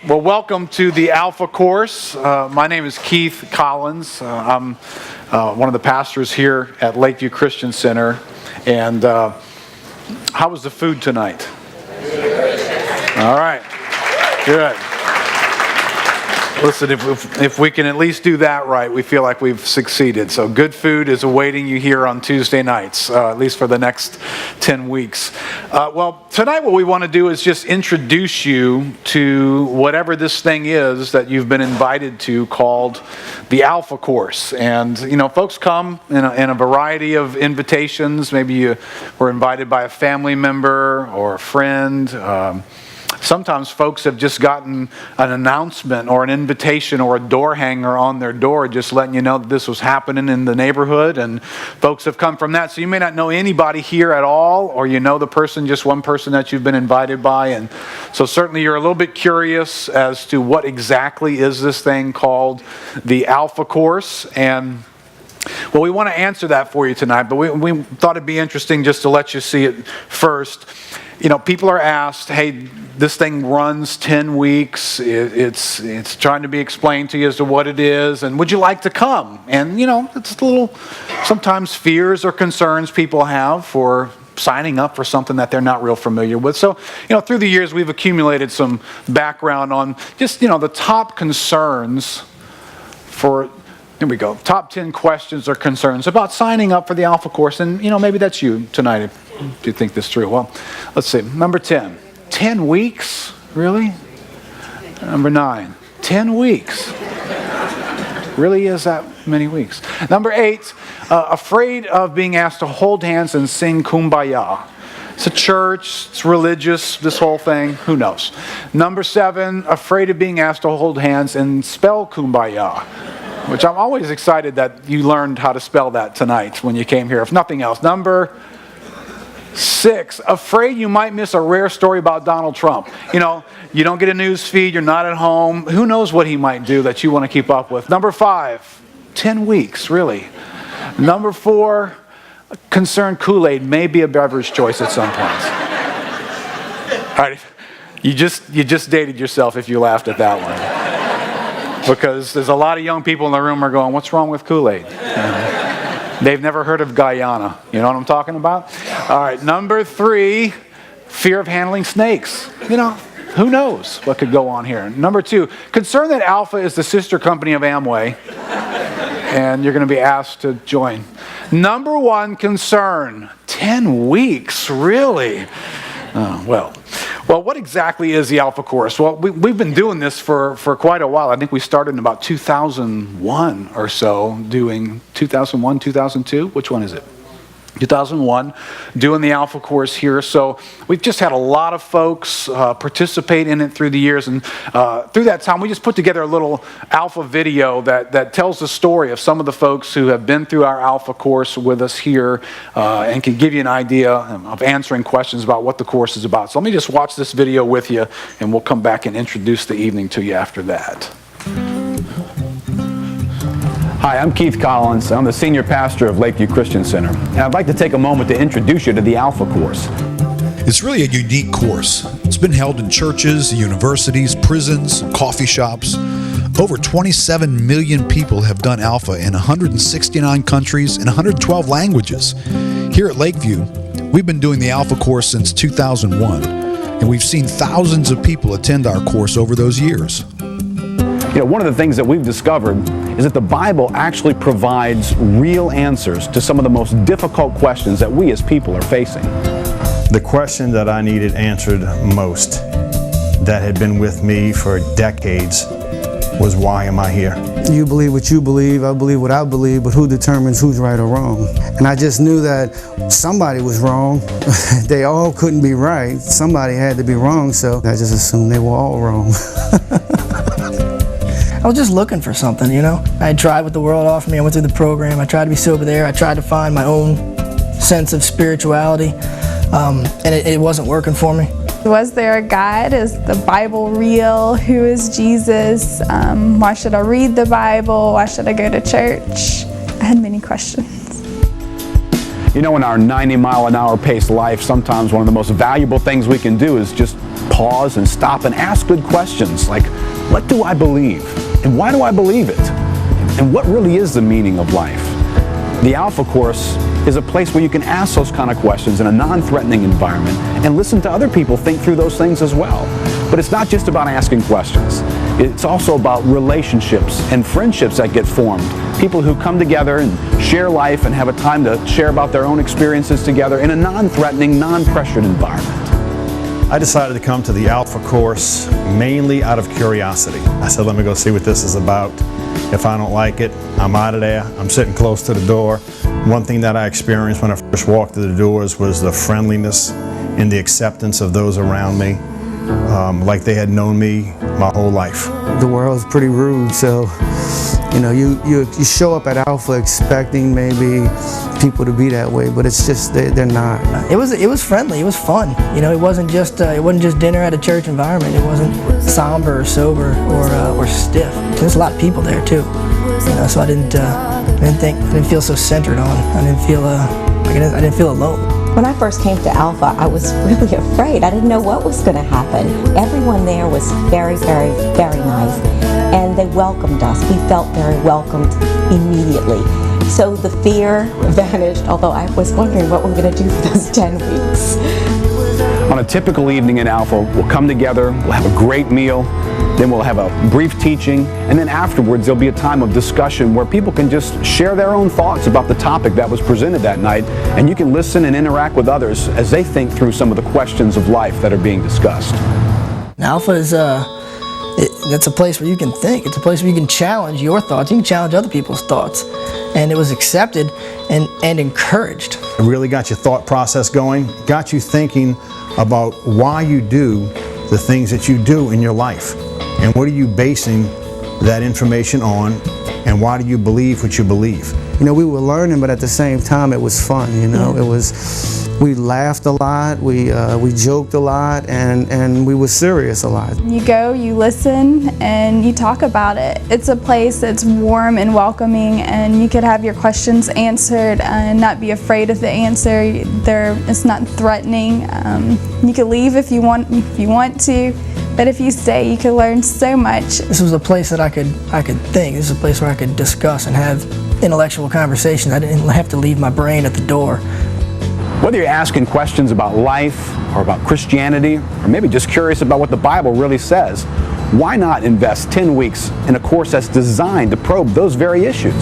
Well, welcome to the Alpha Course. My name is Keith Collins. I'm one of the pastors here at Lakeview Christian Center. And how was the food tonight? All right. Good. Listen, if we can at least do that right, we feel like we've succeeded. So good food is awaiting you here on Tuesday nights, at least for the next 10 weeks. Well, tonight what we want to do is just introduce you to whatever this thing is that you've been invited to called the Alpha Course. And, you know, folks come in a variety of invitations. Maybe you were invited by a family member or a friend. Sometimes folks have just gotten an announcement or an invitation or a door hanger on their door just letting you know that this was happening in the neighborhood, and folks have come from that. So you may not know anybody here at all, or you know the person, just one person that you've been invited by, and so certainly you're a little bit curious as to what exactly is this thing called the Alpha Course. And well, we want to answer that for you tonight, but we thought it'd be interesting just to let you see it first. You know, people are asked, hey, this thing runs 10 weeks. It's trying to be explained to you as to what it is, and would you like to come? And, you know, it's a little, sometimes fears or concerns people have for signing up for something that they're not real familiar with. So, you know, through the years, we've accumulated some background on just, you know, the top concerns for, here we go, top 10 questions or concerns about signing up for the Alpha Course. And, you know, maybe that's you tonight if you think this through. Well, let's see. Number 10. 10 weeks? Really? Number 9. 10 weeks. Really is that many weeks? Number 8. Afraid of being asked to hold hands and sing Kumbaya. It's a church, it's religious, this whole thing, who knows? Number 7. Afraid of being asked to hold hands and spell Kumbaya. Which I'm always excited that you learned how to spell that tonight when you came here, if nothing else. Number 6, afraid you might miss a rare story about Donald Trump. You know, you don't get a news feed, you're not at home. Who knows what he might do that you want to keep up with. Number 5, 10 weeks, really. Number 4, concerned Kool-Aid may be a beverage choice at some point. All right, you just dated yourself if you laughed at that one. Because there's a lot of young people in the room are going, what's wrong with Kool-Aid? They've never heard of Guyana. You know what I'm talking about? All right, number 3, fear of handling snakes. You know, who knows what could go on here. Number 2, concern that Alpha is the sister company of Amway, and you're going to be asked to join. Number 1 concern, 10 weeks, really? Well, what exactly is the Alpha Course? Well, we've been doing this for quite a while. I think we started in about 2001 or so, doing 2001, 2002? Which one is it? 2001, doing the Alpha Course here. So we've just had a lot of folks participate in it through the years. And through that time, we just put together a little Alpha video that tells the story of some of the folks who have been through our Alpha Course with us here and can give you an idea of answering questions about what the course is about. So let me just watch this video with you, and we'll come back and introduce the evening to you after that. Hi, I'm Keith Collins. I'm the senior pastor of Lakeview Christian Center. And I'd like to take a moment to introduce you to the Alpha Course. It's really a unique course. It's been held in churches, universities, prisons, coffee shops. Over 27 million people have done Alpha in 169 countries and 112 languages. Here at Lakeview, we've been doing the Alpha Course since 2001, and we've seen thousands of people attend our course over those years. You know, one of the things that we've discovered is that the Bible actually provides real answers to some of the most difficult questions that we as people are facing. The question that I needed answered most, that had been with me for decades, was why am I here? You believe what you believe, I believe what I believe, but who determines who's right or wrong? And I just knew that somebody was wrong. They all couldn't be right. Somebody had to be wrong, so I just assumed they were all wrong. I was just looking for something, you know. I tried what the world offered me. I went through the program. I tried to be sober there. I tried to find my own sense of spirituality, and it wasn't working for me. Was there a God? Is the Bible real? Who is Jesus? Why should I read the Bible? Why should I go to church? I had many questions. You know, in our 90-mile-an-hour paced life, sometimes one of the most valuable things we can do is just pause and stop and ask good questions like, what do I believe? And why do I believe it? And what really is the meaning of life? The Alpha Course is a place where you can ask those kind of questions in a non-threatening environment and listen to other people think through those things as well. But it's not just about asking questions. It's also about relationships and friendships that get formed. People who come together and share life and have a time to share about their own experiences together in a non-threatening, non-pressured environment. I decided to come to the Alpha Course mainly out of curiosity. I said, let me go see what this is about. If I don't like it, I'm out of there. I'm sitting close to the door. One thing that I experienced when I first walked through the doors was the friendliness and the acceptance of those around me, like they had known me my whole life. The world's pretty rude, so you show up at Alpha expecting maybe people to be that way, but it's just they're not. It was friendly. It was fun. It wasn't just dinner at a church environment. It wasn't somber or sober or stiff. There's a lot of people there too. So I didn't feel so centered on. I didn't feel alone. When I first came to Alpha, I was really afraid. I didn't know what was going to happen. Everyone there was very, very, very nice, and they welcomed us. We felt very welcomed immediately. So the fear vanished, although I was wondering what we're going to do for those 10 weeks. On a typical evening at Alpha, we'll come together, we'll have a great meal, then we'll have a brief teaching, and then afterwards there'll be a time of discussion where people can just share their own thoughts about the topic that was presented that night, and you can listen and interact with others as they think through some of the questions of life that are being discussed. Alpha is it's a place where you can think. It's a place where you can challenge your thoughts. You can challenge other people's thoughts. And it was accepted and encouraged. It really got your thought process going, got you thinking about why you do the things that you do in your life. And what are you basing that information on, and why do you believe what you believe? We were learning, but at the same time it was fun, we laughed a lot, we joked a lot, and we were serious a lot. You go, you listen, and you talk about it. It's a place that's warm and welcoming, and you could have your questions answered and not be afraid of the answer. It's not threatening. You could leave if you want to, but if you stay, you could learn so much. This was a place that I could think. This is a place where I could discuss and have intellectual conversations. I didn't have to leave my brain at the door. Whether you're asking questions about life or about Christianity, or maybe just curious about what the Bible really says, why not invest 10 weeks in a course that's designed to probe those very issues?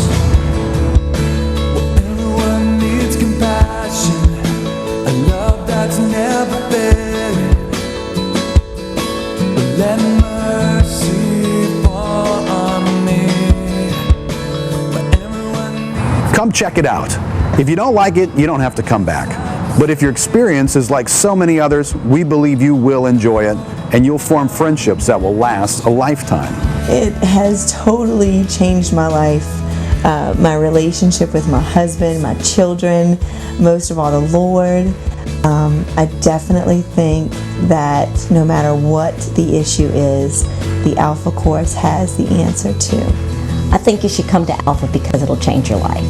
Everyone needs compassion, a love that's never faded. Let mercy fall on me. Come check it out. If you don't like it, you don't have to come back. But if your experience is like so many others, we believe you will enjoy it, and you'll form friendships that will last a lifetime. It has totally changed my life, my relationship with my husband, my children, most of all the Lord. I definitely think that no matter what the issue is, the Alpha Course has the answer to. I think you should come to Alpha because it'll change your life.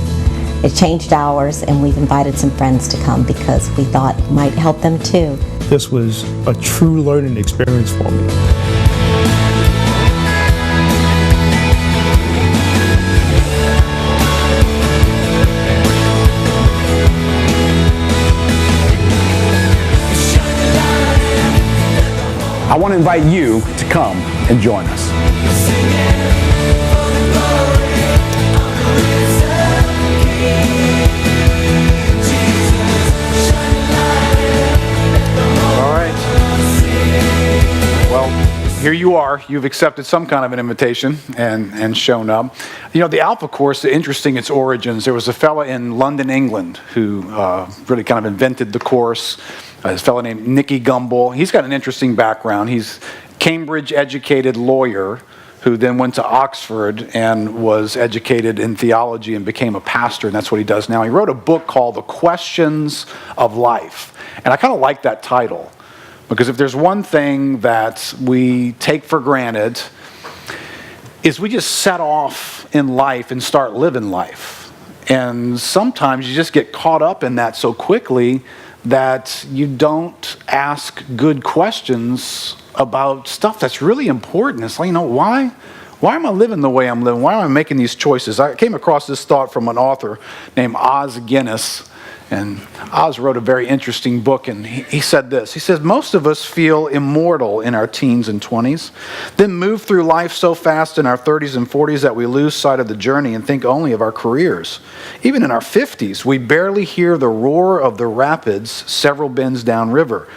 It changed ours, and we've invited some friends to come because we thought it might help them too. This was a true learning experience for me. I want to invite you to come and join us. Here you are. You've accepted some kind of an invitation and shown up. The Alpha Course, interesting its origins. There was a fella in London, England, who really kind of invented the course. A fellow named Nicky Gumbel. He's got an interesting background. He's a Cambridge-educated lawyer who then went to Oxford and was educated in theology and became a pastor, and that's what he does now. He wrote a book called The Questions of Life, and I kind of like that title. Because if there's one thing that we take for granted, is we just set off in life and start living life. And sometimes you just get caught up in that so quickly that you don't ask good questions about stuff that's really important. It's like, why am I living the way I'm living? Why am I making these choices? I came across this thought from an author named Os Guinness. And Oz wrote a very interesting book, and he said this. He says, most of us feel immortal in our teens and 20s, then move through life so fast in our 30s and 40s that we lose sight of the journey and think only of our careers. Even in our 50s, we barely hear the roar of the rapids several bends downriver.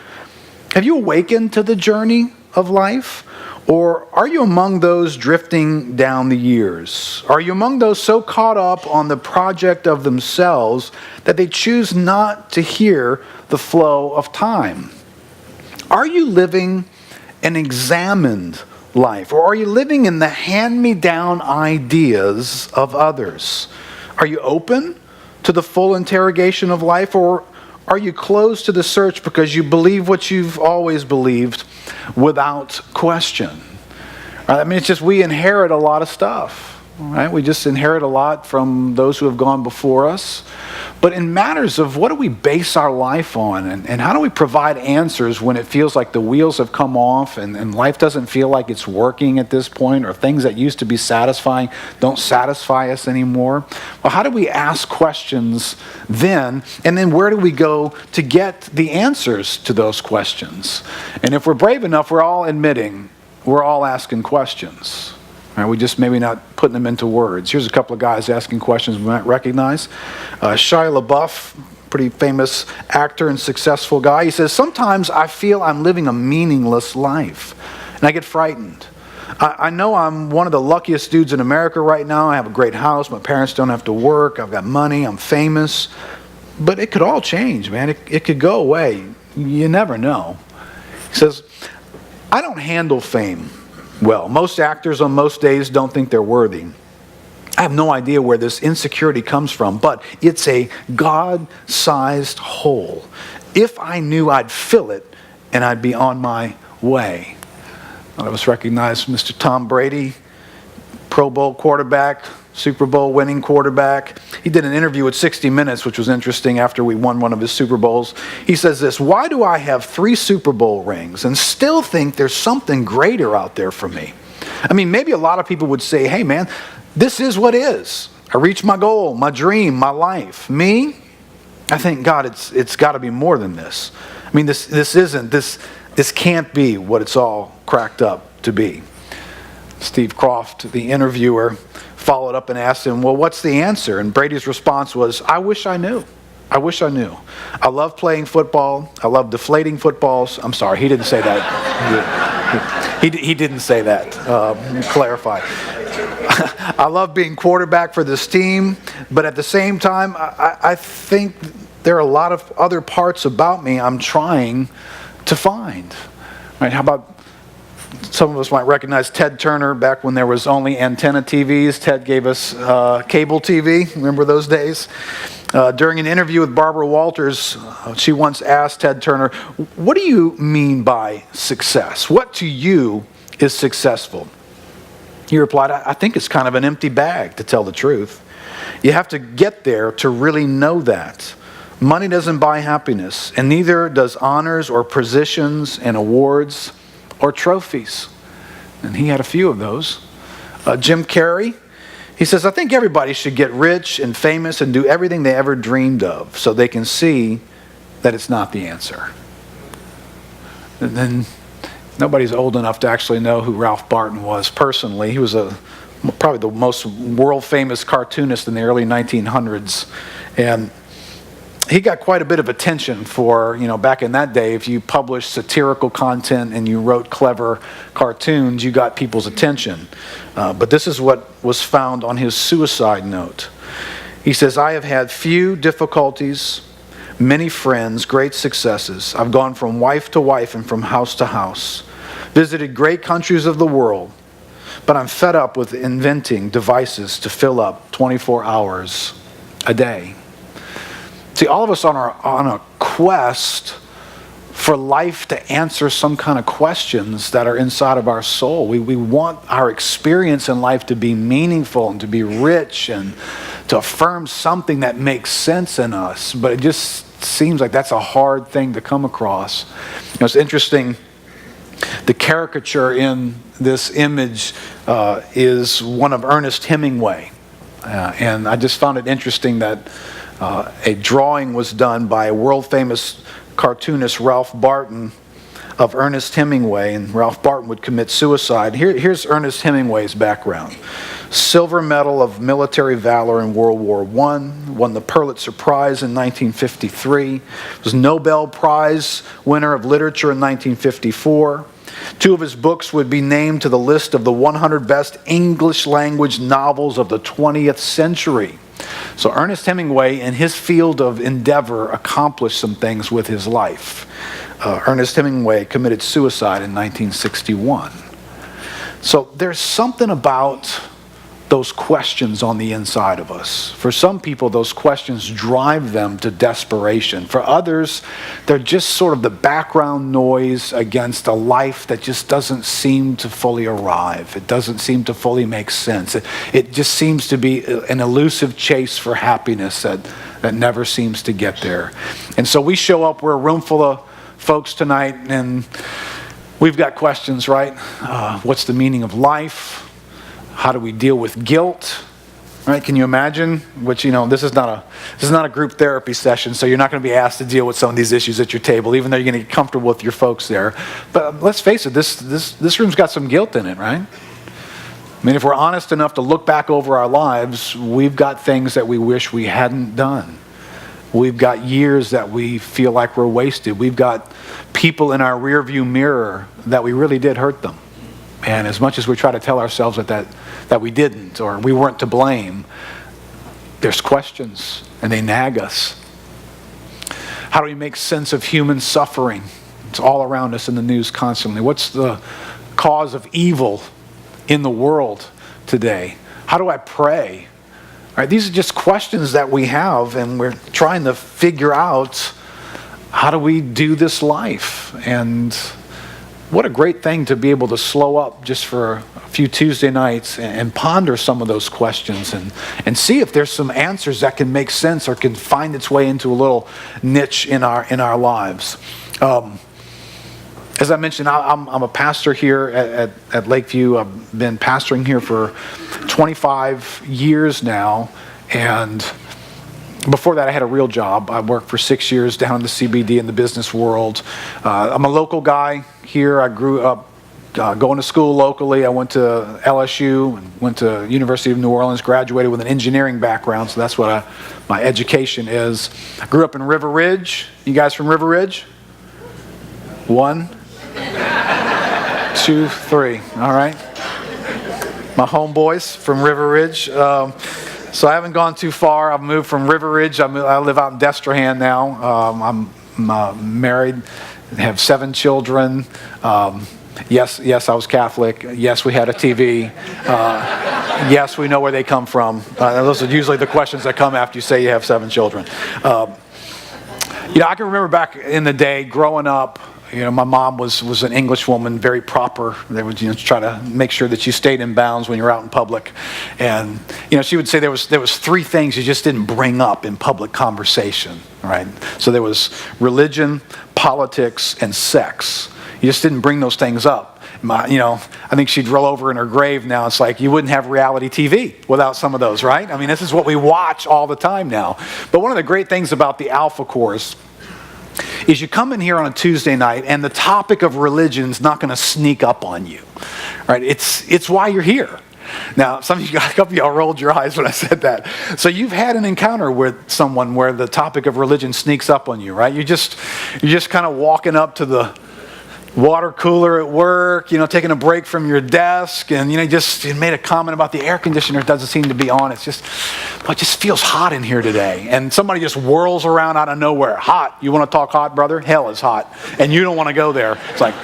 Have you awakened to the journey of life? Or are you among those drifting down the years? Are you among those so caught up on the project of themselves that they choose not to hear the flow of time? Are you living an examined life? Or are you living in the hand-me-down ideas of others? Are you open to the full interrogation of life? Or are you closed to the search because you believe what you've always believed without question? I mean, it's just we inherit a lot of stuff, right? We just inherit a lot from those who have gone before us. But in matters of what do we base our life on, and how do we provide answers when it feels like the wheels have come off and life doesn't feel like it's working at this point, or things that used to be satisfying don't satisfy us anymore? Well, how do we ask questions then? And then where do we go to get the answers to those questions? And if we're brave enough, we're all admitting we're all asking questions. Right, we just maybe not putting them into words. Here's a couple of guys asking questions we might recognize. Shia LaBeouf, pretty famous actor and successful guy. He says, sometimes I feel I'm living a meaningless life, and I get frightened. I know I'm one of the luckiest dudes in America right now. I have a great house. My parents don't have to work. I've got money. I'm famous. But it could all change, man. It could go away. You never know. He says, I don't handle fame well. Most actors on most days don't think they're worthy. I have no idea where this insecurity comes from, but it's a God-sized hole. If I knew, I'd fill it, and I'd be on my way. A lot of us recognize Mr. Tom Brady, Pro Bowl quarterback, Super Bowl winning quarterback. He did an interview with 60 Minutes, which was interesting after we won one of his Super Bowls. He says this, why do I have 3 Super Bowl rings and still think there's something greater out there for me? I mean, maybe a lot of people would say, hey man, this is what is. I reached my goal, my dream, my life. Me? I think, God, it's got to be more than this. I mean, this can't be what it's all cracked up to be. Steve Croft, the interviewer, followed up and asked him, well, what's the answer? And Brady's response was, I wish I knew. I wish I knew. I love playing football. I love deflating footballs. I'm sorry, he didn't say that. He didn't say that. Clarify. I love being quarterback for this team, but at the same time, I think there are a lot of other parts about me I'm trying to find. Right? How about some of us might recognize Ted Turner back when there was only antenna TVs. Ted gave us cable TV. Remember those days? During an interview with Barbara Walters, she once asked Ted Turner, what do you mean by success? What to you is successful? He replied, I think it's kind of an empty bag, to tell the truth. You have to get there to really know that. Money doesn't buy happiness, and neither does honors or positions and awards or trophies. And he had a few of those. Jim Carrey, he says, I think everybody should get rich and famous and do everything they ever dreamed of so they can see that it's not the answer. And then nobody's old enough to actually know who Ralph Barton was personally. He was probably the most world-famous cartoonist in the early 1900s. And he got quite a bit of attention for, back in that day, if you published satirical content and you wrote clever cartoons, you got people's attention. But this is what was found on his suicide note. He says, I have had few difficulties, many friends, great successes. I've gone from wife to wife and from house to house, visited great countries of the world, but I'm fed up with inventing devices to fill up 24 hours a day. See, all of us on a quest for life to answer some kind of questions that are inside of our soul. We want our experience in life to be meaningful and to be rich and to affirm something that makes sense in us. But it just seems like that's a hard thing to come across. It's interesting, the caricature in this image is one of Ernest Hemingway. And I just found it interesting that a drawing was done by a world-famous cartoonist, Ralph Barton, of Ernest Hemingway, and Ralph Barton would commit suicide. Here's Ernest Hemingway's background. Silver Medal of Military Valor in World War I, won the Pulitzer Prize in 1953, was Nobel Prize winner of Literature in 1954. 2 of his books would be named to the list of the 100 best English language novels of the 20th century. So Ernest Hemingway, in his field of endeavor, accomplished some things with his life. Ernest Hemingway committed suicide in 1961. So there's something about those questions on the inside of us. For some people, those questions drive them to desperation. For others, they're just sort of the background noise against a life that just doesn't seem to fully arrive. It doesn't seem to fully make sense. It just seems to be an elusive chase for happiness that never seems to get there. And so we show up, we're a room full of folks tonight, and we've got questions, right? What's the meaning of life? How do we deal with guilt? Right? Can you imagine? Which, this is not a group therapy session, so you're not going to be asked to deal with some of these issues at your table, even though you're going to get comfortable with your folks there. But let's face it, this room's got some guilt in it, right? I mean, if we're honest enough to look back over our lives, we've got things that we wish we hadn't done. We've got years that we feel like we're wasted. We've got people in our rearview mirror that we really did hurt them. And as much as we try to tell ourselves that we didn't, or we weren't to blame, there's questions, and they nag us. How do we make sense of human suffering? It's all around us in the news constantly. What's the cause of evil in the world today? How do I pray? All right, these are just questions that we have, and we're trying to figure out, how do we do this life? And what a great thing to be able to slow up just for a few Tuesday nights and ponder some of those questions and see if there's some answers that can make sense or can find its way into a little niche in our lives. As I mentioned, I'm a pastor here at Lakeview. I've been pastoring here for 25 years now, and before that I had a real job. I worked for 6 years down in the CBD in the business world. I'm a local guy here. I grew up going to school locally. I went to LSU and went to University of New Orleans, graduated with an engineering background, so that's what my education is. I grew up in River Ridge. You guys from River Ridge? 1, 2, 3. All right. My homeboys from River Ridge. So I haven't gone too far. I've moved from River Ridge. I live out in Destrehan now. I'm married, have 7 children. Yes, I was Catholic. Yes, we had a TV. Yes, we know where they come from. Those are usually the questions that come after you say you have 7 children. I can remember back in the day growing up, my mom was an English woman, very proper. They would try to make sure that you stayed in bounds when you're out in public. And she would say there was 3 things you just didn't bring up in public conversation, right? So there was religion, politics, and sex. You just didn't bring those things up. I think she'd roll over in her grave now. It's like you wouldn't have reality TV without some of those, right? I mean, this is what we watch all the time now. But one of the great things about the Alpha Course is you come in here on a Tuesday night and the topic of religion is not going to sneak up on you, right? It's why you're here. Now, a couple of y'all rolled your eyes when I said that. So you've had an encounter with someone where the topic of religion sneaks up on you, right? You're just kind of walking up to the water cooler at work, taking a break from your desk, and you made a comment about the air conditioner doesn't seem to be on. It just feels hot in here today. And somebody just whirls around out of nowhere. Hot. You want to talk hot, brother? Hell is hot. And you don't want to go there. It's like,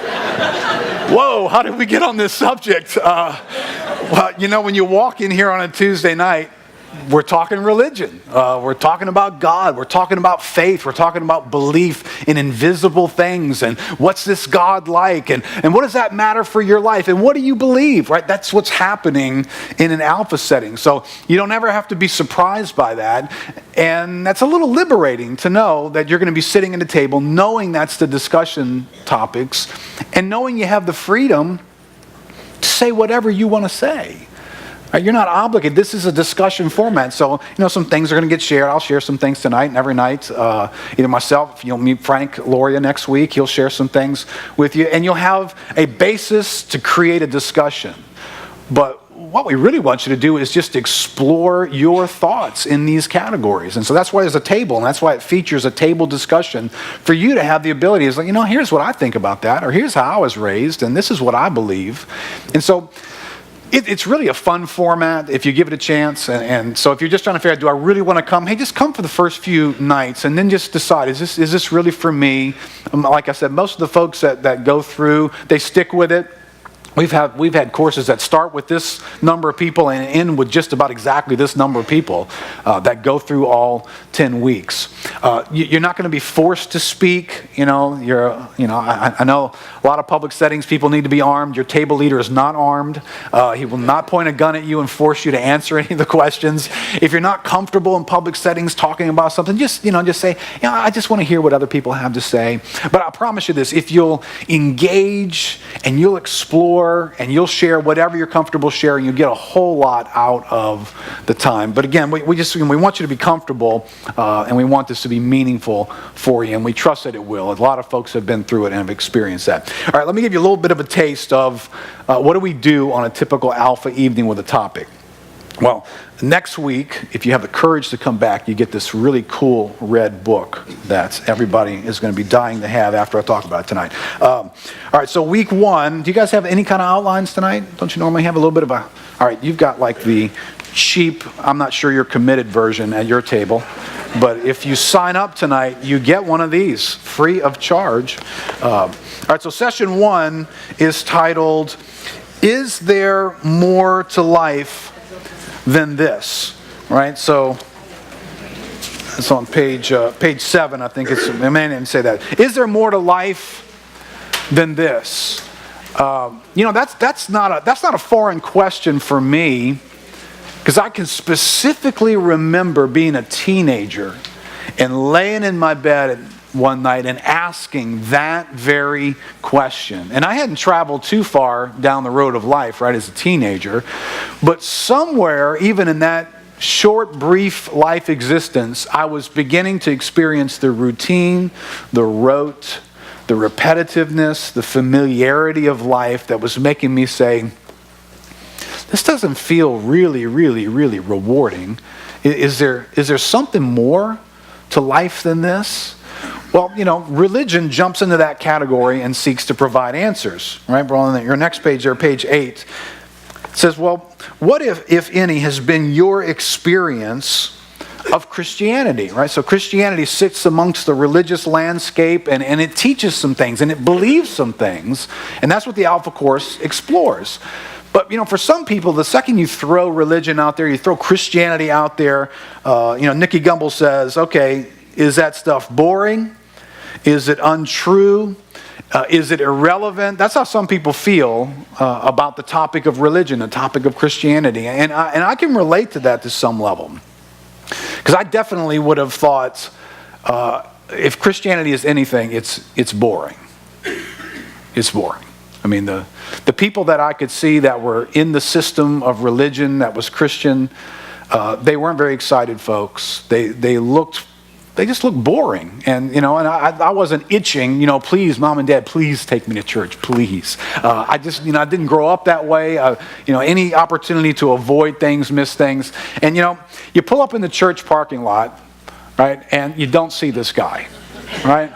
whoa, how did we get on this subject? When you walk in here on a Tuesday night, we're talking religion. We're talking about God. We're talking about faith. We're talking about belief in invisible things. And what's this God like? And what does that matter for your life? And what do you believe, right? That's what's happening in an alpha setting. So you don't ever have to be surprised by that. And that's a little liberating to know that you're going to be sitting at a table, knowing that's the discussion topics, and knowing you have the freedom to say whatever you want to say. You're not obligated. This is a discussion format. So, some things are going to get shared. I'll share some things tonight and every night. Either myself, you'll meet Frank Loria next week. He'll share some things with you. And you'll have a basis to create a discussion. But what we really want you to do is just explore your thoughts in these categories. And so that's why there's a table, and that's why it features a table discussion for you to have the ability. It's like, here's what I think about that, or here's how I was raised, and this is what I believe. And so it's really a fun format if you give it a chance. And so if you're just trying to figure out, do I really want to come? Hey, just come for the first few nights and then just decide, is this really for me? Like I said, most of the folks that go through, they stick with it. We've had courses that start with this number of people and end with just about exactly this number of people that go through all 10 weeks. You're not going to be forced to speak. I know a lot of public settings, people need to be armed. Your table leader is not armed. He will not point a gun at you and force you to answer any of the questions. If you're not comfortable in public settings talking about something, just say, I just want to hear what other people have to say. But I promise you this, if you'll engage and you'll explore and you'll share whatever you're comfortable sharing, you'll get a whole lot out of the time. But again, we want you to be comfortable, and we want this to be meaningful for you, and we trust that it will. A lot of folks have been through it and have experienced that. All right, let me give you a little bit of a taste of what do we do on a typical Alpha evening with a topic. Well, next week, if you have the courage to come back, you get this really cool red book that everybody is going to be dying to have after I talk about it tonight. All right, so week 1, do you guys have any kind of outlines tonight? Don't you normally have a little bit of a... All right, you've got like the cheap, I'm not sure you're committed version at your table, but if you sign up tonight, you get one of these free of charge. All right, so session 1 is titled, Is There More to Life Than This? Right, so it's on page 7, I think it's, I may even say that. Is there more to life than this? That's not a foreign question for me, because I can specifically remember being a teenager and laying in my bed one night and asking that very question. And I hadn't traveled too far down the road of life, right, as a teenager, but somewhere, even in that short, brief life existence, I was beginning to experience the routine, the rote, the repetitiveness, the familiarity of life that was making me say, this doesn't feel really, really, really rewarding. Is there something more to life than this? Well, religion jumps into that category and seeks to provide answers, right? We're on your next page there, page 8. It says, well, what if any, has been your experience of Christianity, right? So Christianity sits amongst the religious landscape and it teaches some things and it believes some things, and that's what the Alpha Course explores. But, for some people, the second you throw religion out there, you throw Christianity out there, Nicky Gumbel says, okay, is that stuff boring? Is it untrue? Is it irrelevant? That's how some people feel about the topic of religion, the topic of Christianity. And I can relate to that to some level. Because I definitely would have thought, if Christianity is anything, it's boring. It's boring. I mean, the people that I could see that were in the system of religion that was Christian, they weren't very excited folks. They just looked boring. And, I wasn't itching, please, Mom and Dad, please take me to church, please. I didn't grow up that way. Any opportunity to avoid things, miss things. And, you pull up in the church parking lot, right, and you don't see this guy, right?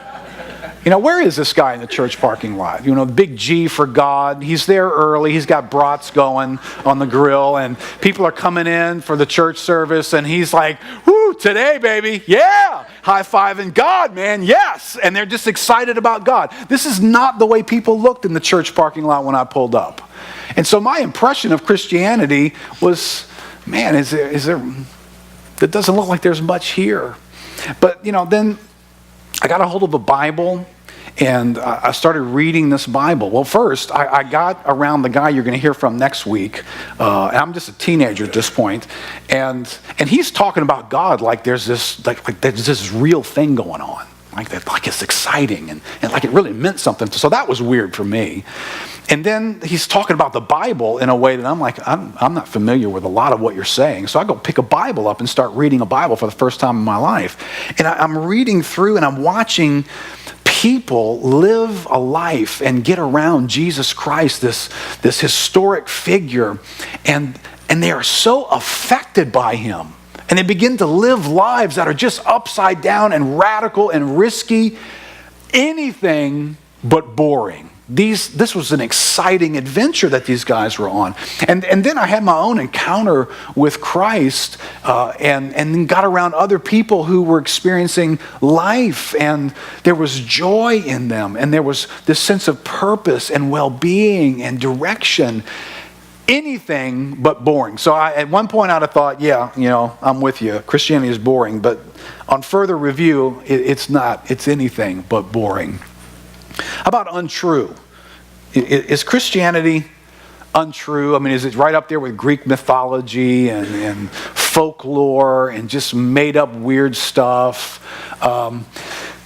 Where is this guy in the church parking lot? The big G for God. He's there early. He's got brats going on the grill, and people are coming in for the church service, and he's like, woo, today, baby, yeah, high-fiving God, man, yes, and they're just excited about God. This is not the way people looked in the church parking lot when I pulled up. And so my impression of Christianity was, man, is there It doesn't look like there's much here. But, then I got a hold of a Bible, and I started reading this Bible. Well, first, I got around the guy you're going to hear from next week. And I'm just a teenager at this point, and he's talking about God like there's this there's this real thing going on, like it's exciting and like it really meant something. So that was weird for me. And then he's talking about the Bible in a way that I'm like, I'm not familiar with a lot of what you're saying. So I go pick a Bible up and start reading a Bible for the first time in my life. And I'm reading through and I'm watching people live a life and get around Jesus Christ, this historic figure, and they are so affected by him. And they begin to live lives that are just upside down and radical and risky, anything but boring. This was an exciting adventure that these guys were on. And then I had my own encounter with Christ and then got around other people who were experiencing life, and there was joy in them, and there was this sense of purpose and well-being and direction. Anything but boring. So at one point I'd have thought, I'm with you. Christianity is boring. But on further review, it's not. It's anything but boring. How about untrue? Is Christianity untrue? I mean, is it right up there with Greek mythology and folklore and just made up weird stuff?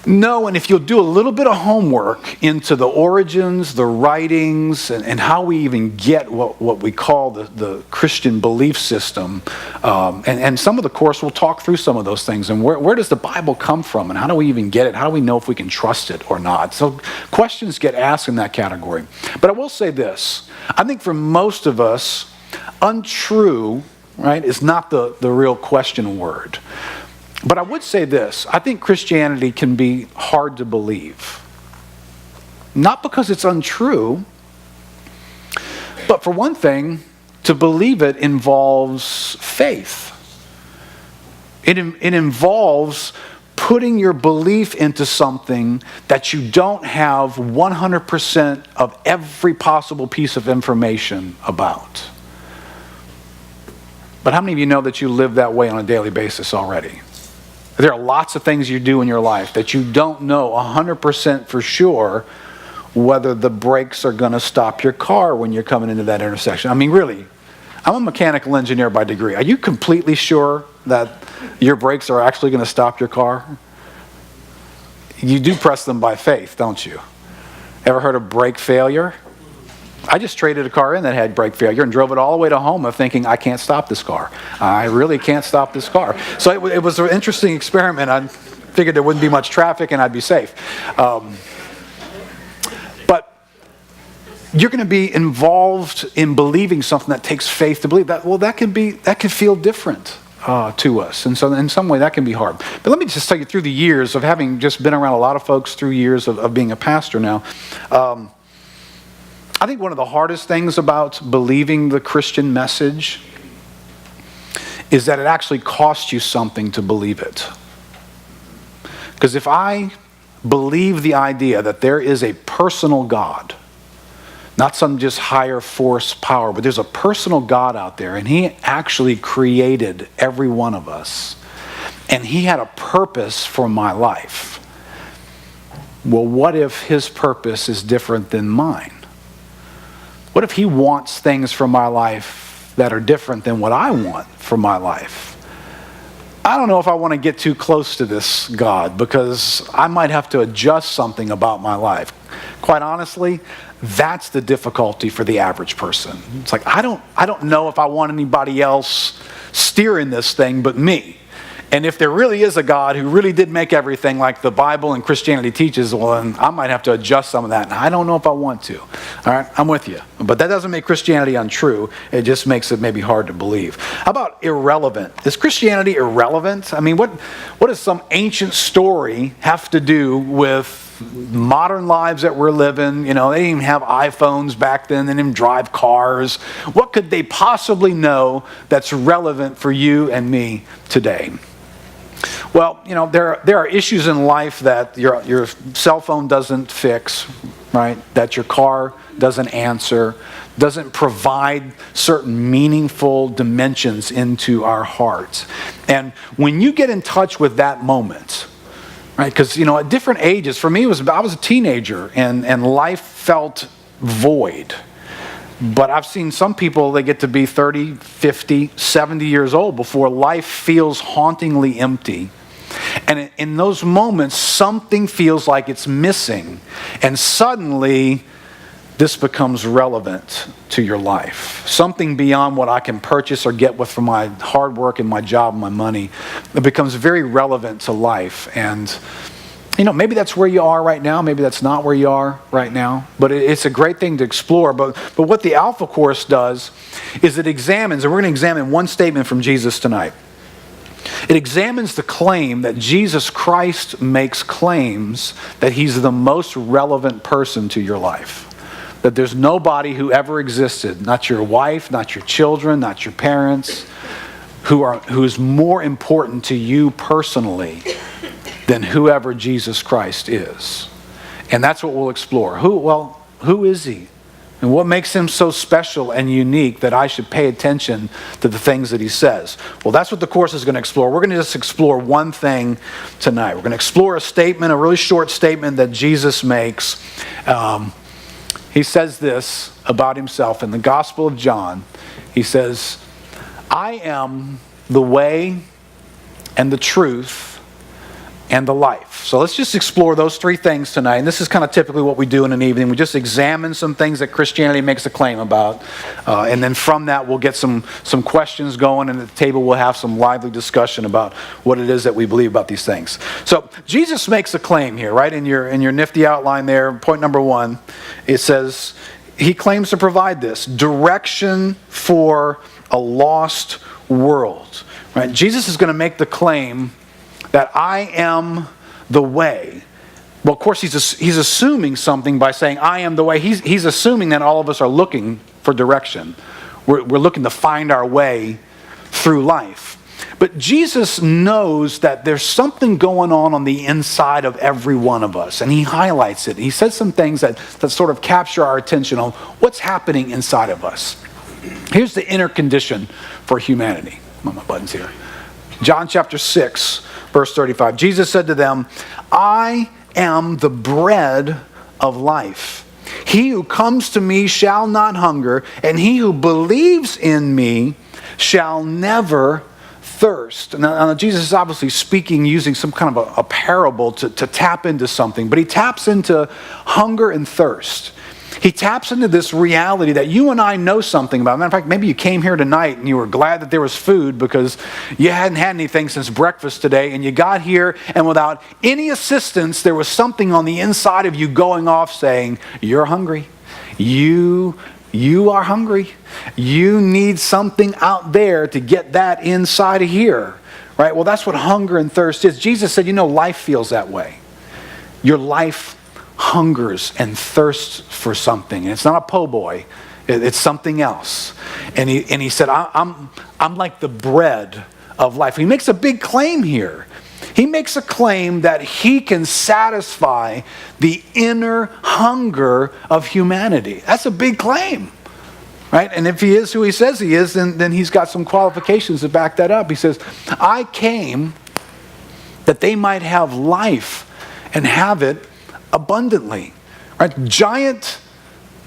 No, and if you'll do a little bit of homework into the origins, the writings, and how we even get what we call the Christian belief system, and some of the course we'll talk through some of those things, and where does the Bible come from, and how do we even get it? How do we know if we can trust it or not? So questions get asked in that category. But I will say this, I think for most of us, untrue, right, is not the real question word. But I would say this, I think Christianity can be hard to believe. Not because it's untrue, but for one thing, to believe it involves faith. It involves putting your belief into something that you don't have 100% of every possible piece of information about. But how many of you know that you live that way on a daily basis already? There are lots of things you do in your life that you don't know 100% for sure whether the brakes are going to stop your car when you're coming into that intersection. I mean, really, I'm a mechanical engineer by degree. Are you completely sure that your brakes are actually going to stop your car? You do press them by faith, don't you? Ever heard of brake failure? I just traded a car in that had brake failure and drove it all the way to Houma thinking, I can't stop this car. I really can't stop this car. So it was an interesting experiment. I figured there wouldn't be much traffic and I'd be safe. But you're going to be involved in believing something that takes faith to believe. That can feel different to us. And so in some way that can be hard. But let me just take you through the years of having just been around a lot of folks through years of being a pastor now. I think one of the hardest things about believing the Christian message is that it actually costs you something to believe it. Because if I believe the idea that there is a personal God, not some just higher force power, but there's a personal God out there, and he actually created every one of us, and he had a purpose for my life. Well, what if his purpose is different than mine? What if he wants things from my life that are different than what I want for my life? I don't know if I want to get too close to this God, because I might have to adjust something about my life. Quite honestly, that's the difficulty for the average person. It's like, I don't know if I want anybody else steering this thing but me. And if there really is a God who really did make everything like the Bible and Christianity teaches, well, then I might have to adjust some of that. And I don't know if I want to. All right, I'm with you. But that doesn't make Christianity untrue. It just makes it maybe hard to believe. How about irrelevant? Is Christianity irrelevant? I mean, what does some ancient story have to do with modern lives that we're living? You know, they didn't even have iPhones back then. They didn't even drive cars. What could they possibly know that's relevant for you and me today? Well, you know, there are issues in life that your cell phone doesn't fix. right? That your car doesn't answer, doesn't provide certain meaningful dimensions into our hearts. And when you get in touch with that moment, right? Because, at different ages, for me, I was a teenager and life felt void. But I've seen some people, they get to be 30, 50, 70 years old before life feels hauntingly empty. And in those moments, something feels like it's missing. And suddenly, this becomes relevant to your life. Something beyond what I can purchase or get from my hard work and my job and my money. It becomes very relevant to life. And, maybe that's where you are right now. Maybe that's not where you are right now. But it's a great thing to explore. But what the Alpha Course does is it examines, and we're going to examine one statement from Jesus tonight. It examines the claim that Jesus Christ makes claims that he's the most relevant person to your life. That there's nobody who ever existed, not your wife, not your children, not your parents, who is more important to you personally than whoever Jesus Christ is. And that's what we'll explore. Who is he? And what makes him so special and unique that I should pay attention to the things that he says? Well, that's what the course is going to explore. We're going to just explore one thing tonight. We're going to explore a statement, a really short statement that Jesus makes. He says this about himself in the Gospel of John. He says, I am the way and the truth and the life. So let's just explore those three things tonight. And this is kind of typically what we do in an evening. We just examine some things that Christianity makes a claim about. And then from that, we'll get some questions going. And at the table, we'll have some lively discussion about what it is that we believe about these things. So Jesus makes a claim here, right? In your nifty outline there, point number 1, it says, he claims to provide this direction for a lost world, right? Jesus is going to make the claim that I am the way. Well, of course, he's assuming something by saying, I am the way. He's assuming that all of us are looking for direction. We're looking to find our way through life. But Jesus knows that there's something going on the inside of every one of us. And he highlights it. He says some things that sort of capture our attention on what's happening inside of us. Here's the inner condition for humanity. My button's here. John chapter 6. Verse 35, Jesus said to them, I am the bread of life. He who comes to me shall not hunger, and he who believes in me shall never thirst. Now Jesus is obviously speaking using some kind of a parable to tap into something, but he taps into hunger and thirst. He taps into this reality that you and I know something about. Matter of fact, maybe you came here tonight and you were glad that there was food because you hadn't had anything since breakfast today, and you got here and without any assistance, there was something on the inside of you going off saying, you're hungry. You are hungry. You need something out there to get that inside of here. Right? Well, that's what hunger and thirst is. Jesus said, life feels that way. Your life hungers and thirsts for something. And it's not a po' boy. It's something else. And he said, I'm like the bread of life. He makes a big claim here. He makes a claim that he can satisfy the inner hunger of humanity. That's a big claim. Right? And if he is who he says he is, then he's got some qualifications to back that up. He says, I came that they might have life and have it abundantly. Right? Giant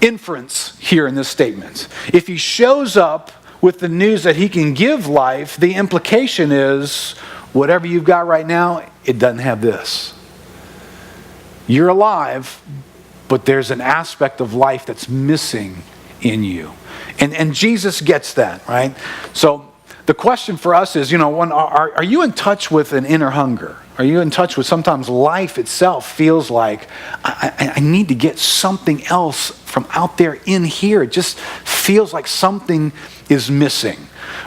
inference here in this statement. If he shows up with the news that he can give life, the implication is whatever you've got right now, it doesn't have this. You're alive, but there's an aspect of life that's missing in you. And Jesus gets that, right? So the question for us is, are you in touch with an inner hunger? Are you in touch with sometimes life itself feels like, I need to get something else from out there in here. It just feels like something is missing.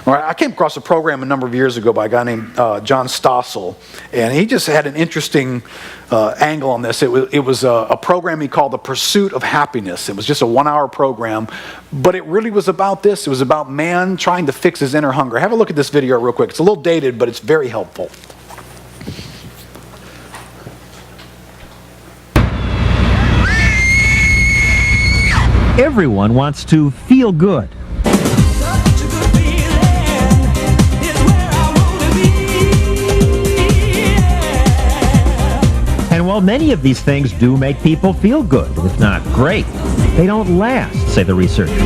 Right? I came across a program a number of years ago by a guy named John Stossel, and he just had an interesting angle on this. It was a program he called The Pursuit of Happiness. It was just a 1-hour program, but it really was about this. It was about man trying to fix his inner hunger. Have a look at this video real quick. It's a little dated, but it's very helpful. Everyone wants to feel good. And while many of these things do make people feel good, if not great, they don't last, say the researchers.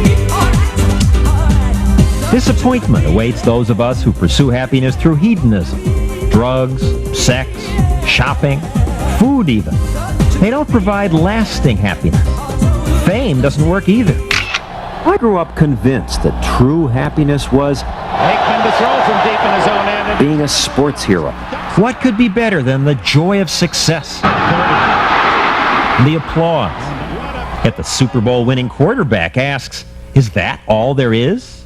Disappointment awaits those of us who pursue happiness through hedonism. Drugs, sex, shopping, food even. They don't provide lasting happiness. Fame doesn't work either. I grew up convinced that true happiness was being a sports hero. What could be better than the joy of success? The applause. Yet the Super Bowl winning quarterback asks, is that all there is?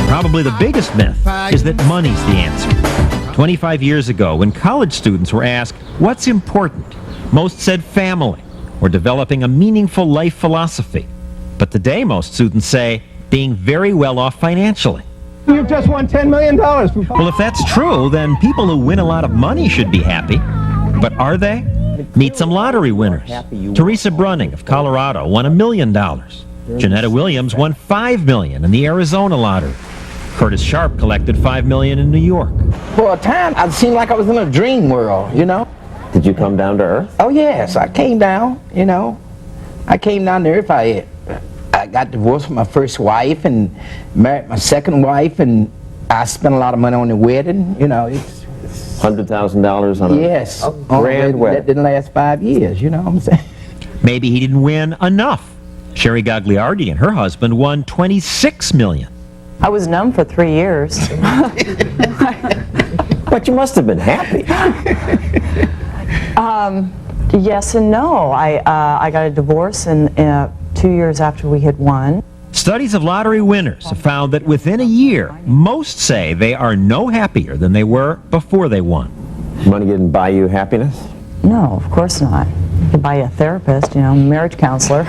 Probably the biggest myth is that money's the answer. 25 years ago, when college students were asked, what's important? Most said family, or developing a meaningful life philosophy. But today, most students say, being very well off financially. You just won $10 million. Well, if that's true, then people who win a lot of money should be happy. But are they? Meet some lottery winners. Teresa Brunning of Colorado won $1 million. Janetta Williams won $5 million in the Arizona lottery. Curtis Sharp collected $5 million in New York. For a time, I seemed like I was in a dream world, you know? Did you come down to earth? Oh, yes, I came down, you know. I came down to earth. I got divorced from my first wife and married my second wife, and I spent a lot of money on the wedding, you know. $100,000 on a yes, grand wedding. That didn't last 5 years, you know what I'm saying? Maybe he didn't win enough. Sherry Gagliardi and her husband won $26 million. I was numb for 3 years. But you must have been happy. Yes and no. I got a divorce 2 years after we had won. Studies of lottery winners have found that within a year, most say they are no happier than they were before they won. Money didn't buy you happiness? No, of course not. You can buy a therapist, you know, marriage counselor.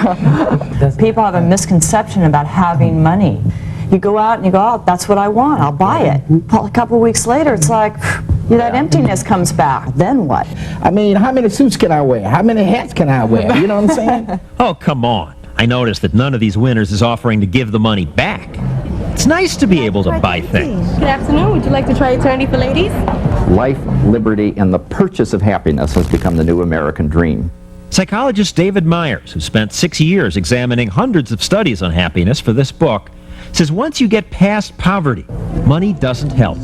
People have a misconception about having money. You go out and you go, oh, that's what I want, I'll buy it. A couple weeks later, it's like, that emptiness comes back. Then what? I mean, how many suits can I wear? How many hats can I wear? You know what I'm saying? Oh, come on. I noticed that none of these winners is offering to give the money back. It's nice to be able to buy things. Good afternoon. Would you like to try Eternity for Ladies? Life, liberty, and the purchase of happiness has become the new American dream. Psychologist David Myers, who spent 6 years examining hundreds of studies on happiness for this book, says once you get past poverty, money doesn't help,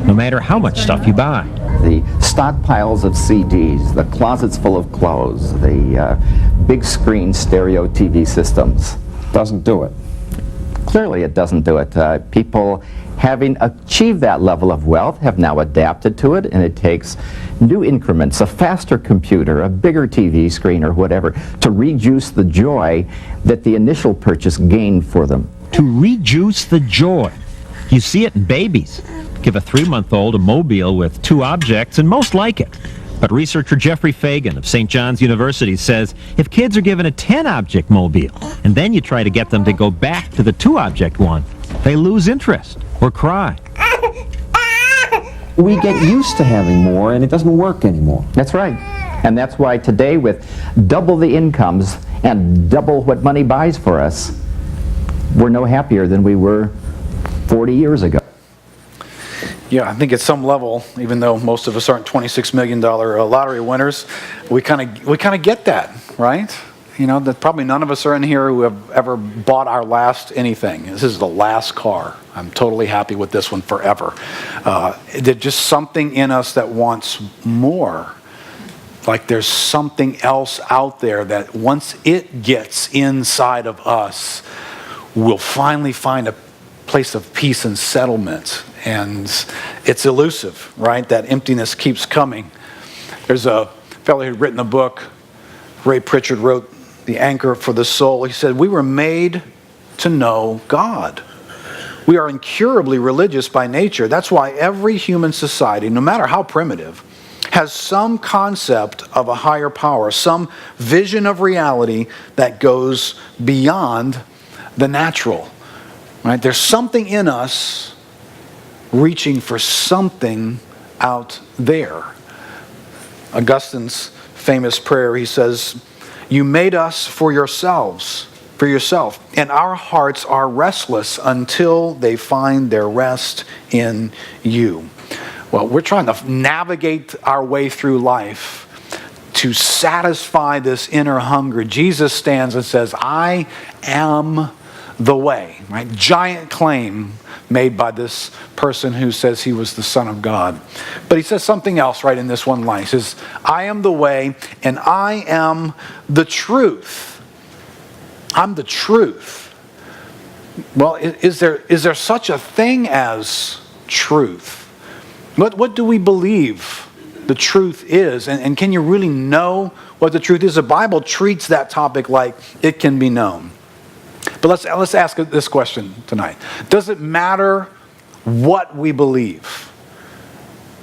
no matter how much stuff you buy. The stockpiles of CDs, the closets full of clothes, the big screen stereo TV systems doesn't do it. Clearly it doesn't do it. People having achieved that level of wealth have now adapted to it, and it takes new increments, a faster computer, a bigger TV screen or whatever, to rejuice the joy that the initial purchase gained for them. To rejuice the joy. You see it in babies. Give a 3-month-old a mobile with 2 objects and most like it. But researcher Jeffrey Fagan of St. John's University says if kids are given a 10-object mobile and then you try to get them to go back to the 2-object one, they lose interest or cry. We get used to having more and it doesn't work anymore. That's right. And that's why today, with double the incomes and double what money buys for us, we're no happier than we were 40 years ago. Yeah, I think at some level, even though most of us aren't $26 million lottery winners, we kind of get that, right? You know, that probably none of us are in here who have ever bought our last anything. This is the last car. I'm totally happy with this one forever. There's just something in us that wants more. Like there's something else out there that once it gets inside of us, we'll finally find a place of peace and settlement. And it's elusive, right? That emptiness keeps coming. There's a fellow who'd written a book, Ray Pritchard wrote The Anchor for the Soul. He said, we were made to know God. We are incurably religious by nature. That's why every human society, no matter how primitive, has some concept of a higher power, some vision of reality that goes beyond the natural. Right? There's something in us reaching for something out there. Augustine's famous prayer. He says, "You made us for yourself, and our hearts are restless until they find their rest in you." Well, we're trying to navigate our way through life to satisfy this inner hunger. Jesus stands and says, "I am the way," right? Giant claim made by this person who says he was the Son of God. But he says something else right in this one line. He says, "I am the way and I am the truth." I'm the truth. Well, is there such a thing as truth? What do we believe the truth is? And can you really know what the truth is? The Bible treats that topic like it can be known. But let's ask this question tonight. Does it matter what we believe?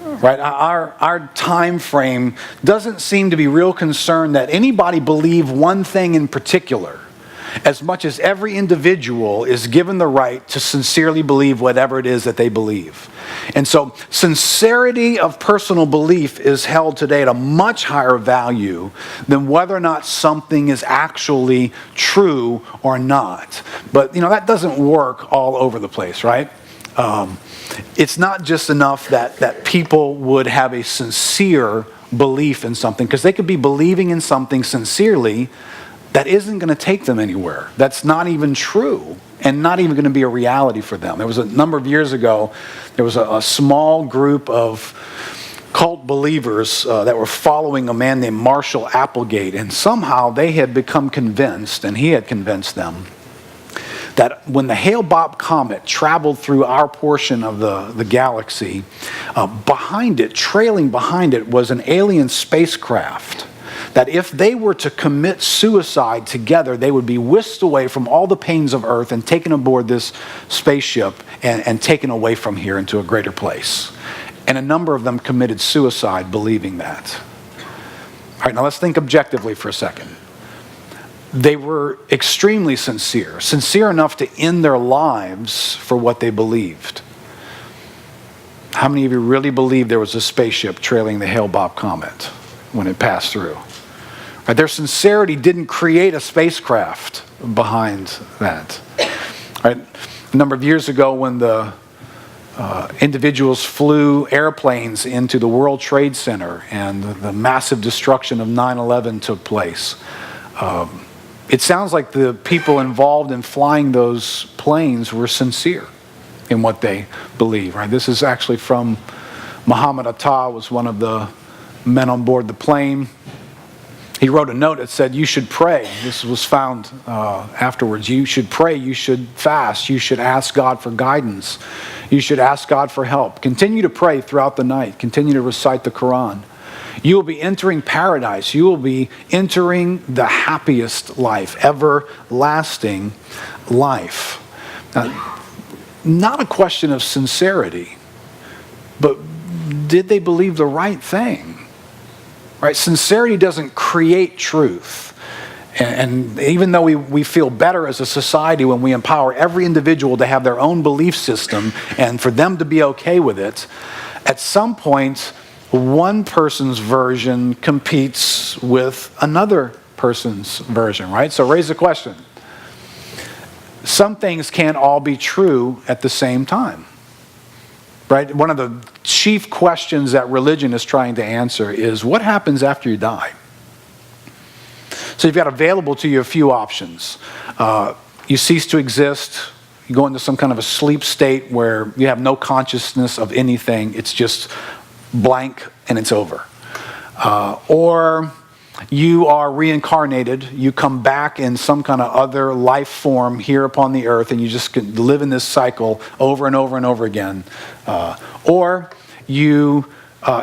Right? Our time frame doesn't seem to be real concerned that anybody believe one thing in particular, as much as every individual is given the right to sincerely believe whatever it is that they believe. And so sincerity of personal belief is held today at a much higher value than whether or not something is actually true or not. But, that doesn't work all over the place, right? It's not just enough that people would have a sincere belief in something, because they could be believing in something sincerely that isn't going to take them anywhere. That's not even true and not even going to be a reality for them. There was a number of years ago, there was a small group of cult believers that were following a man named Marshall Applegate, and somehow they had become convinced, and he had convinced them, that when the Hale-Bopp comet traveled through our portion of the galaxy, trailing behind it was an alien spacecraft, that if they were to commit suicide together, they would be whisked away from all the pains of Earth and taken aboard this spaceship and taken away from here into a greater place. And a number of them committed suicide believing that. All right, now let's think objectively for a second. They were extremely sincere enough to end their lives for what they believed. How many of you really believe there was a spaceship trailing the Hale-Bopp comet when it passed through? Right, their sincerity didn't create a spacecraft behind that. Right, a number of years ago when the individuals flew airplanes into the World Trade Center and the massive destruction of 9/11 took place, it sounds like the people involved in flying those planes were sincere in what they believe. Right, this is actually from Muhammad Atta, was one of the men on board the plane. He wrote a note that said, "You should pray." This was found afterwards. "You should pray, you should fast, you should ask God for guidance, you should ask God for help. Continue to pray throughout the night, continue to recite the Quran. You will be entering paradise, you will be entering the happiest life, everlasting life." Now, not a question of sincerity, but did they believe the right thing? Right? Sincerity doesn't create truth. And even though we feel better as a society when we empower every individual to have their own belief system and for them to be okay with it, at some point, one person's version competes with another person's version, right? So raise the question. Some things can't all be true at the same time. Right? One of the chief questions that religion is trying to answer is, what happens after you die? So you've got available to you a few options. You cease to exist. You go into some kind of a sleep state where you have no consciousness of anything. It's just blank and it's over. Or you are reincarnated. You come back in some kind of other life form here upon the earth, and you just can live in this cycle over and over and over again. Or you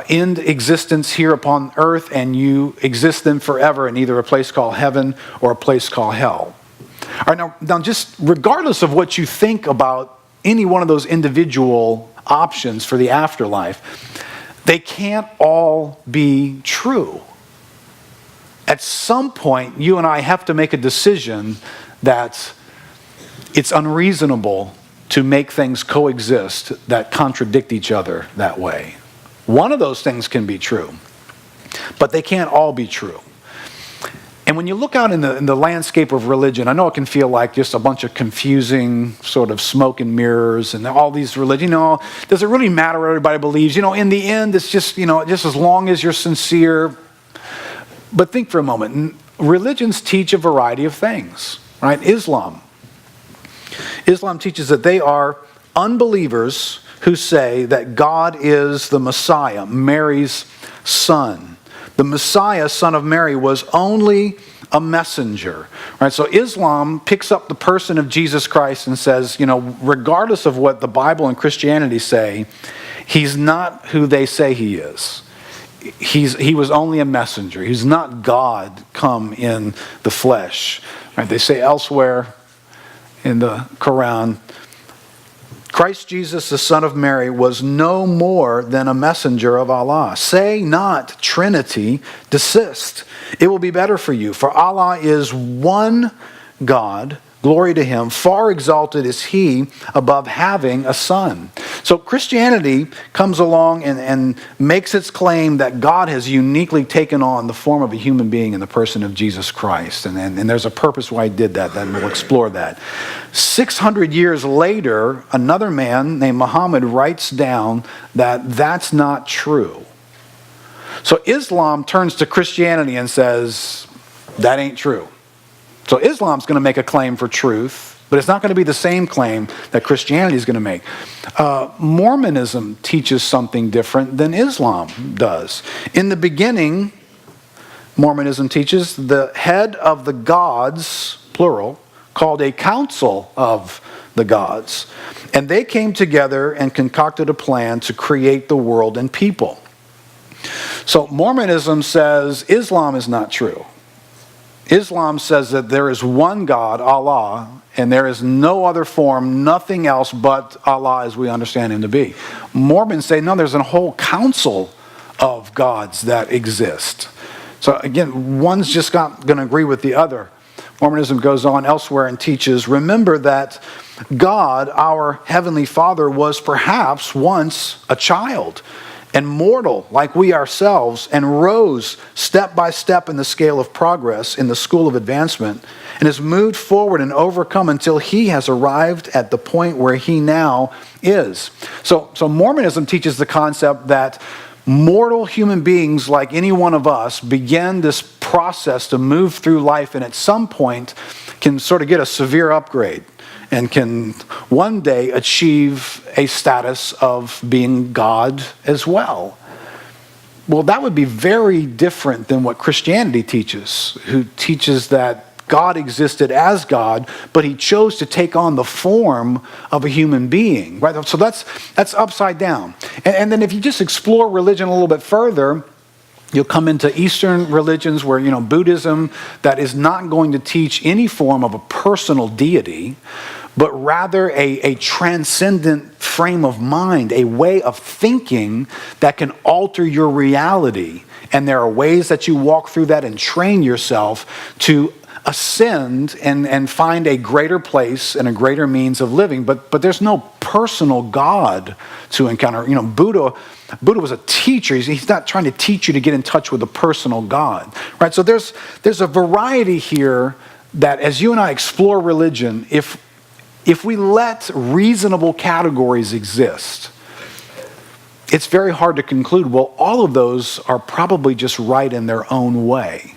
end existence here upon earth, and you exist then forever in either a place called heaven or a place called hell. All right, now just regardless of what you think about any one of those individual options for the afterlife, they can't all be true. At some point, you and I have to make a decision that it's unreasonable to make things coexist that contradict each other that way. One of those things can be true. but they can't all be true. And when you look out in the landscape of religion, I know it can feel like just a bunch of confusing sort of smoke and mirrors and all these religions. Does it really matter what everybody believes? In the end, it's just, just as long as you're sincere. But think for a moment. Religions teach a variety of things, right? Islam teaches that they are unbelievers who say that God is the Messiah, Mary's son. The Messiah, son of Mary, was only a messenger. Right? So Islam picks up the person of Jesus Christ and says, regardless of what the Bible and Christianity say, he's not who they say he is. He was only a messenger. He's not God come in the flesh. Right? They say elsewhere in the Quran, Christ Jesus, the Son of Mary, was no more than a messenger of Allah. Say not, Trinity, desist. It will be better for you, for Allah is one God. Glory to him. Far exalted is he above having a son. So Christianity comes along and makes its claim that God has uniquely taken on the form of a human being in the person of Jesus Christ. And there's a purpose why he did that, and we'll explore that. 600 years later, another man named Muhammad writes down that that's not true. So Islam turns to Christianity and says, that ain't true. So Islam's going to make a claim for truth, but it's not going to be the same claim that Christianity is going to make. Mormonism teaches something different than Islam does. In the beginning, Mormonism teaches the head of the gods, plural, called a council of the gods. And they came together and concocted a plan to create the world and people. So Mormonism says Islam is not true. Islam says that there is one God, Allah, and there is no other form, nothing else but Allah as we understand him to be. Mormons say, no, there's a whole council of gods that exist. So again, one's just not going to agree with the other. Mormonism goes on elsewhere and teaches, remember that God, our Heavenly Father, was perhaps once a child and mortal like we ourselves, and rose step by step in the scale of progress in the school of advancement, and has moved forward and overcome until he has arrived at the point where he now is. So Mormonism teaches the concept that mortal human beings like any one of us begin this process to move through life, and at some point can sort of get a severe upgrade and can one day achieve a status of being God as well. Well, that would be very different than what Christianity teaches, who teaches that God existed as God, but he chose to take on the form of a human being. Right? So that's upside down. And then if you just explore religion a little bit further, you'll come into Eastern religions where, Buddhism, that is not going to teach any form of a personal deity, but rather a transcendent frame of mind, a way of thinking that can alter your reality. And there are ways that you walk through that and train yourself to ascend and find a greater place and a greater means of living. But there's no personal God to encounter. Buddha was a teacher. He's not trying to teach you to get in touch with a personal God. Right? So there's a variety here that as you and I explore religion, if we let reasonable categories exist, it's very hard to conclude, well, all of those are probably just right in their own way.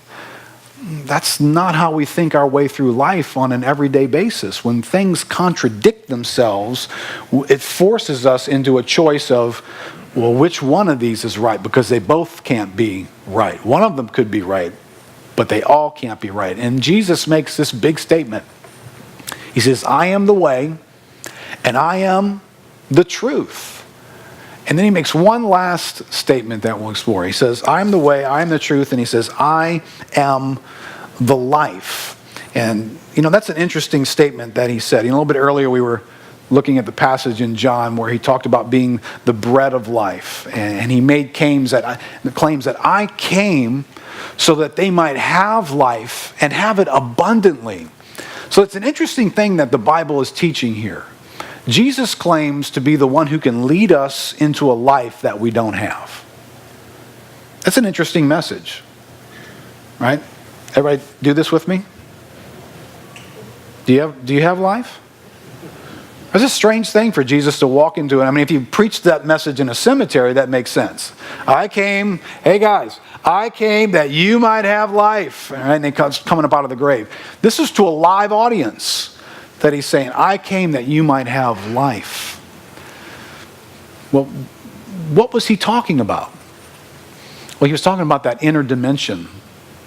That's not how we think our way through life on an everyday basis. When things contradict themselves, it forces us into a choice of, well, which one of these is right? Because they both can't be right. One of them could be right, but they all can't be right. And Jesus makes this big statement. He says, I am the way, and I am the truth. And then he makes one last statement that we'll explore. He says, I am the way, I am the truth, and he says, I am the life. And, that's an interesting statement that he said. A little bit earlier we were looking at the passage in John where he talked about being the bread of life. And he made claims that I came so that they might have life and have it abundantly. So it's an interesting thing that the Bible is teaching here. Jesus claims to be the one who can lead us into a life that we don't have. That's an interesting message, right? Everybody do this with me? Do you have life? It's a strange thing for Jesus to walk into it. I mean, if you preached that message in a cemetery, that makes sense. Hey guys, I came that you might have life. Right? And he comes coming up out of the grave. This is to a live audience that he's saying, I came that you might have life. Well, what was he talking about? Well, he was talking about that inner dimension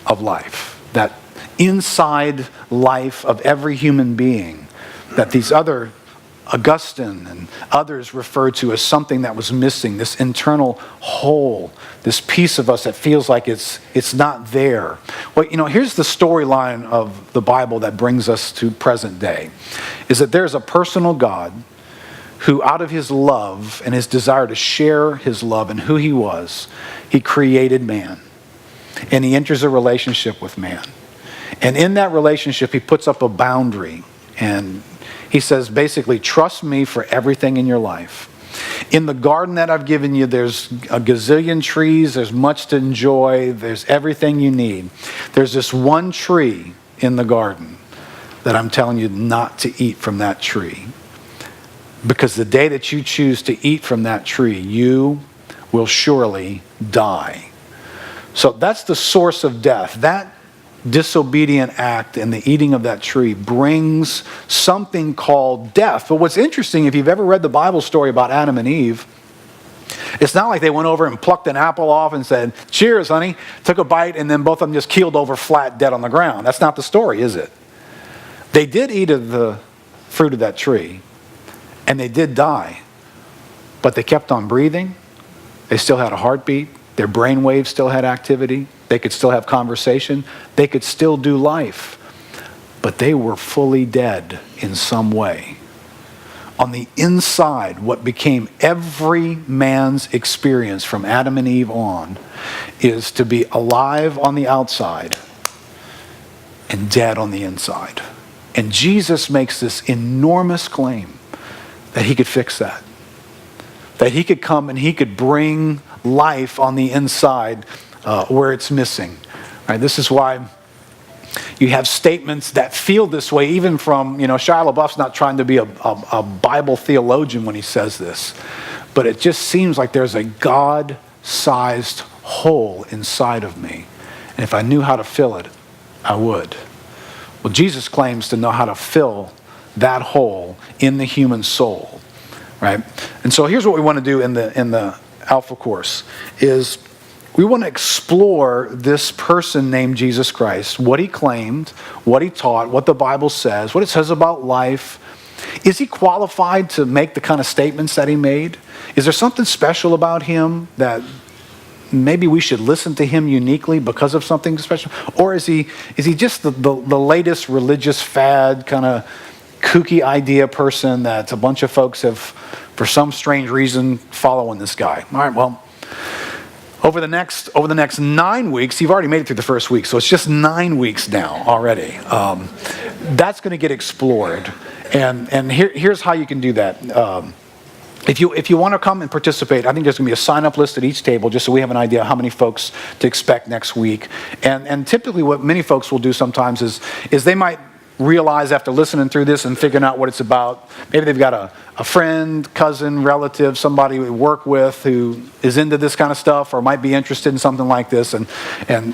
of life, that inside life of every human being, that these other Augustine and others refer to as something that was missing, this internal hole, this piece of us that feels like it's not there. Well, here's the storyline of the Bible that brings us to present day, is that there's a personal God who, out of his love and his desire to share his love and who he was, he created man. And he enters a relationship with man. And in that relationship, he puts up a boundary. And he says, basically, trust me for everything in your life. In the garden that I've given you, there's a gazillion trees. There's much to enjoy. There's everything you need. There's this one tree in the garden that I'm telling you not to eat from that tree. Because the day that you choose to eat from that tree, you will surely die. So that's the source of death. That disobedient act and the eating of that tree brings something called death. But what's interesting, if you've ever read the Bible story about Adam and Eve, it's not like they went over and plucked an apple off and said, cheers, honey, took a bite, and then both of them just keeled over flat, dead on the ground. That's not the story, is it? They did eat of the fruit of that tree, and they did die. But they kept on breathing. They still had a heartbeat. Their brain waves still had activity. They could still have conversation. They could still do life. But they were fully dead in some way. On the inside, what became every man's experience from Adam and Eve on is to be alive on the outside and dead on the inside. And Jesus makes this enormous claim that he could fix that. That he could come and he could bring life on the inside where it's missing. Right? This is why you have statements that feel this way, even from, Shia LaBeouf's not trying to be a Bible theologian when he says this, but it just seems like there's a God-sized hole inside of me. And if I knew how to fill it, I would. Well, Jesus claims to know how to fill that hole in the human soul. Right? And so here's what we want to do in the Alpha Course is we want to explore this person named Jesus Christ, what he claimed, what he taught, what the Bible says, what it says about life. Is he qualified to make the kind of statements that he made? Is there something special about him that maybe we should listen to him uniquely because of something special? Or is he just the latest religious fad kind of kooky idea person that a bunch of folks have, for some strange reason, following this guy? All right, well, over the next 9 weeks, you've already made it through the first week, so it's just 9 weeks now already. That's going to get explored, and here's how you can do that. If you want to come and participate, I think there's going to be a sign-up list at each table, just so we have an idea how many folks to expect next week. And typically, what many folks will do sometimes is they might realize after listening through this and figuring out what it's about, maybe they've got a friend, cousin, relative, somebody we work with who is into this kind of stuff or might be interested in something like this, and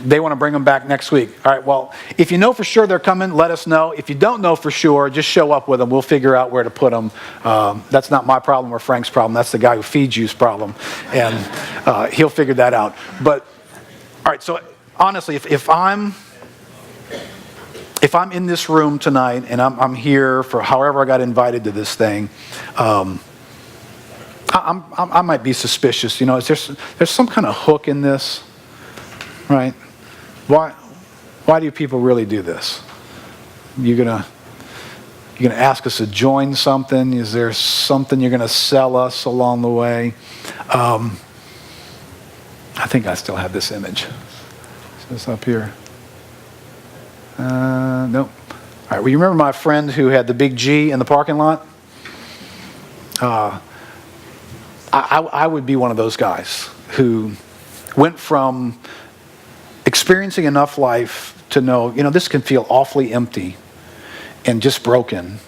they want to bring them back next week. All right, well, if you know for sure they're coming, let us know. If you don't know for sure, just show up with them. We'll figure out where to put them. That's not my problem or Frank's problem. That's the guy who feeds you's problem, and he'll figure that out. But, all right, so honestly, if I'm in this room tonight and I'm here for however I got invited to this thing, I might be suspicious. There's some kind of hook in this, right? Why do people really do this? You're gonna ask us to join something? Is there something you're gonna sell us along the way? I think I still have this image. Is this up here? Nope. All right, well, you remember my friend who had the big G in the parking lot? I would be one of those guys who went from experiencing enough life to know, this can feel awfully empty and just broken,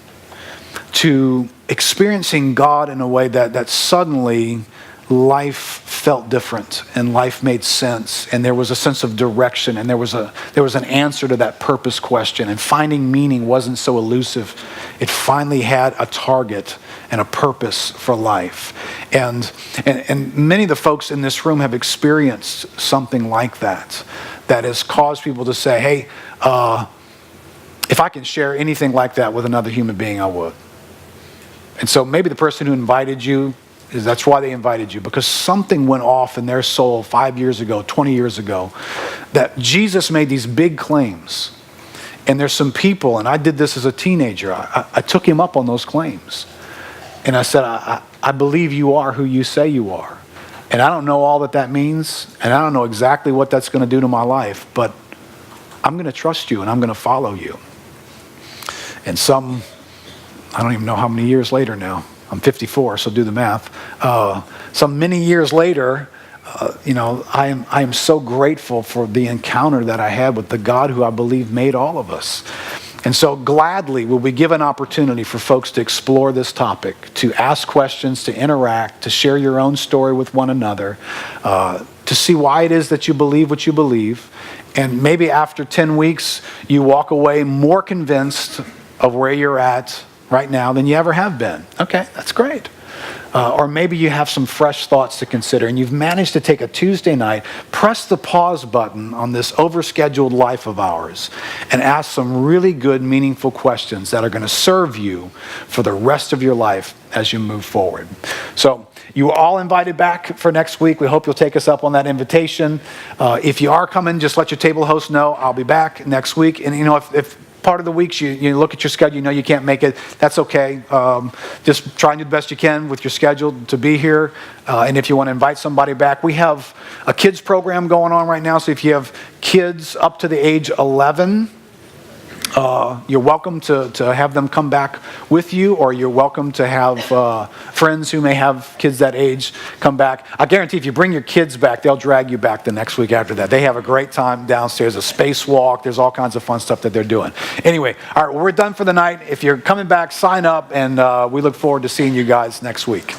to experiencing God in a way that suddenly life felt different and life made sense, and there was a sense of direction, and there was an answer to that purpose question, and finding meaning wasn't so elusive. It finally had a target and a purpose for life. And many of the folks in this room have experienced something like that has caused people to say, hey, if I can share anything like that with another human being, I would. And so maybe the person who invited you, that's why they invited you, because something went off in their soul 5 years ago, 20 years ago, that Jesus made these big claims. And there's some people, and I did this as a teenager, I took him up on those claims. And I said, I believe you are who you say you are. And I don't know all that means, and I don't know exactly what that's going to do to my life, but I'm going to trust you and I'm going to follow you. And I don't even know how many years later now. I'm 54, so do the math. Some many years later, I am so grateful for the encounter that I had with the God who I believe made all of us. And so gladly will we give an opportunity for folks to explore this topic, to ask questions, to interact, to share your own story with one another, to see why it is that you believe what you believe. And maybe after 10 weeks, you walk away more convinced of where you're at right now than you ever have been. Okay, that's great. Or maybe you have some fresh thoughts to consider, and you've managed to take a Tuesday night, press the pause button on this overscheduled life of ours, and ask some really good, meaningful questions that are going to serve you for the rest of your life as you move forward. So you are all invited back for next week. We hope you'll take us up on that invitation. If you are coming, just let your table host know. I'll be back next week. And if part of the weeks you look at your schedule, you can't make it, that's okay. Just try and do the best you can with your schedule to be here. And if you want to invite somebody back, we have a kids program going on right now. So if you have kids up to the age 11, you're welcome to have them come back with you, or you're welcome to have friends who may have kids that age come back. I guarantee if you bring your kids back, they'll drag you back the next week after that. They have a great time downstairs, a spacewalk. There's all kinds of fun stuff that they're doing. Anyway, all right, we're done for the night. If you're coming back, sign up, and we look forward to seeing you guys next week.